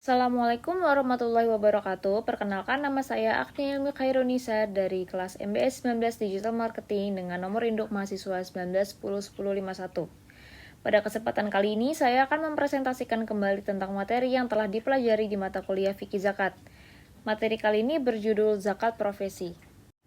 Assalamualaikum warahmatullahi wabarakatuh. Perkenalkan, nama saya Agni Ilmi Khairunisa dari kelas MBS 19 Digital Marketing dengan nomor induk mahasiswa 19101051. Pada kesempatan kali ini, saya akan mempresentasikan kembali tentang materi yang telah dipelajari di mata kuliah Fikih Zakat. Materi kali ini berjudul Zakat Profesi.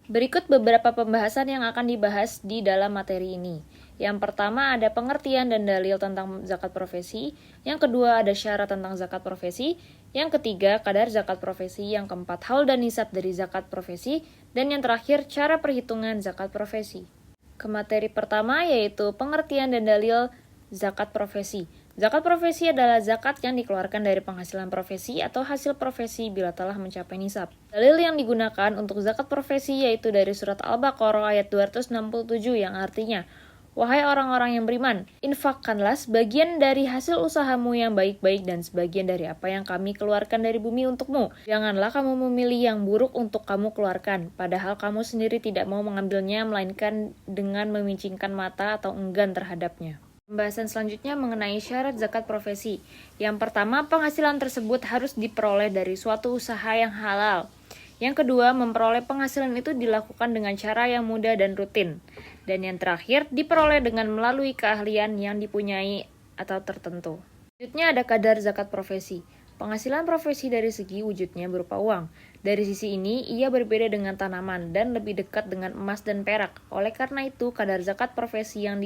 Berikut beberapa pembahasan yang akan dibahas di dalam materi ini. Yang pertama ada pengertian dan dalil tentang zakat profesi. Yang kedua ada syarat tentang zakat profesi. Yang ketiga kadar zakat profesi. Yang keempat haul dan nisab dari zakat profesi. Dan yang terakhir cara perhitungan zakat profesi. Ke materi pertama yaitu pengertian dan dalil zakat profesi. Zakat profesi adalah zakat yang dikeluarkan dari penghasilan profesi atau hasil profesi bila telah mencapai nisab. Dalil yang digunakan untuk zakat profesi yaitu dari surat Al-Baqarah ayat 267 yang artinya, "Wahai orang-orang yang beriman, infakkanlah sebagian dari hasil usahamu yang baik-baik dan sebagian dari apa yang kami keluarkan dari bumi untukmu. Janganlah kamu memilih yang buruk untuk kamu keluarkan, padahal kamu sendiri tidak mau mengambilnya melainkan dengan memincingkan mata atau enggan terhadapnya." Pembahasan selanjutnya mengenai syarat zakat profesi. Yang pertama, penghasilan tersebut harus diperoleh dari suatu usaha yang halal. Yang kedua, memperoleh penghasilan itu dilakukan dengan cara yang mudah dan rutin. Dan yang terakhir, diperoleh dengan melalui keahlian yang dipunyai atau tertentu. Selanjutnya ada kadar zakat profesi. Penghasilan profesi dari segi wujudnya berupa uang. Dari sisi ini, ia berbeda dengan tanaman dan lebih dekat dengan emas dan perak. Oleh karena itu, kadar zakat profesi yang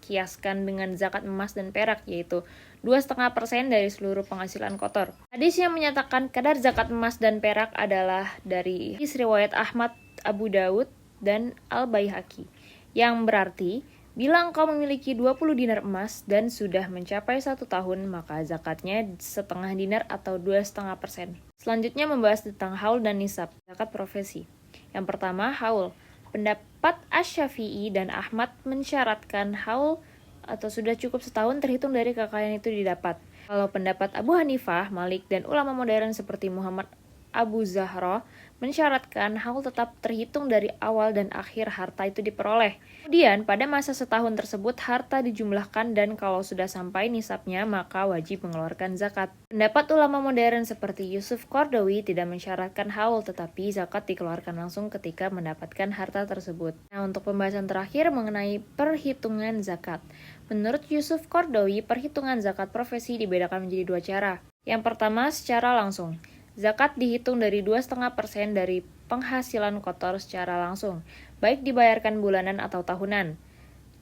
kiaskan dengan zakat emas dan perak, yaitu 2,5% dari seluruh penghasilan kotor. Hadis yang menyatakan kadar zakat emas dan perak adalah dari hadis riwayat Ahmad, Abu Daud, dan Al-Baihaqi, yang berarti, bila engkau memiliki 20 dinar emas dan sudah mencapai 1 tahun, maka zakatnya setengah dinar atau 2,5%. Selanjutnya membahas tentang haul dan nisab, zakat profesi. Yang pertama, haul. Pendapat Asy-Syafi'i dan Ahmad mensyaratkan haul atau sudah cukup setahun terhitung dari kekayaan itu didapat. Kalau pendapat Abu Hanifah, Malik, dan ulama modern seperti Muhammad Abu Zahra mensyaratkan haul tetap terhitung dari awal dan akhir harta itu diperoleh. Kemudian, pada masa setahun tersebut harta dijumlahkan dan kalau sudah sampai nisabnya maka wajib mengeluarkan zakat. Pendapat ulama modern seperti Yusuf Qaradawi tidak mensyaratkan haul tetapi zakat dikeluarkan langsung ketika mendapatkan harta tersebut. Nah, untuk pembahasan terakhir mengenai perhitungan zakat. Menurut Yusuf Qaradawi, perhitungan zakat profesi dibedakan menjadi dua cara. Yang pertama, secara langsung. Zakat dihitung dari 2,5% dari penghasilan kotor secara langsung, baik dibayarkan bulanan atau tahunan.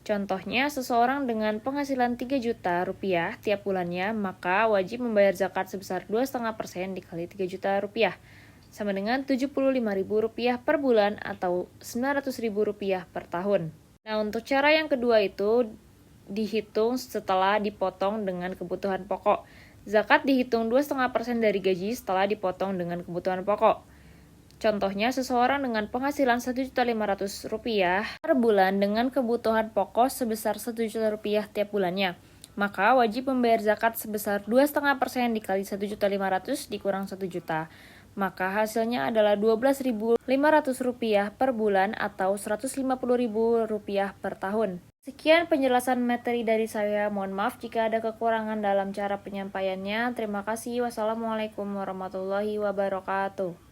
Contohnya, seseorang dengan penghasilan 3 juta rupiah tiap bulannya, maka wajib membayar zakat sebesar 2,5% dikali 3 juta rupiah, sama dengan 75.000 rupiah per bulan atau 900.000 rupiah per tahun. Nah, untuk cara yang kedua itu dihitung setelah dipotong dengan kebutuhan pokok. Zakat dihitung 2,5% dari gaji setelah dipotong dengan kebutuhan pokok. Contohnya, seseorang dengan penghasilan 1.500.000 rupiah per bulan dengan kebutuhan pokok sebesar 1 juta rupiah tiap bulannya, maka wajib membayar zakat sebesar 2,5% dikali 1.500.000 dikurang 1 juta. Maka hasilnya adalah 12.500 rupiah per bulan atau 150.000 rupiah per tahun. Sekian penjelasan materi dari saya. Mohon maaf jika ada kekurangan dalam cara penyampaiannya. Terima kasih. Wassalamualaikum warahmatullahi wabarakatuh.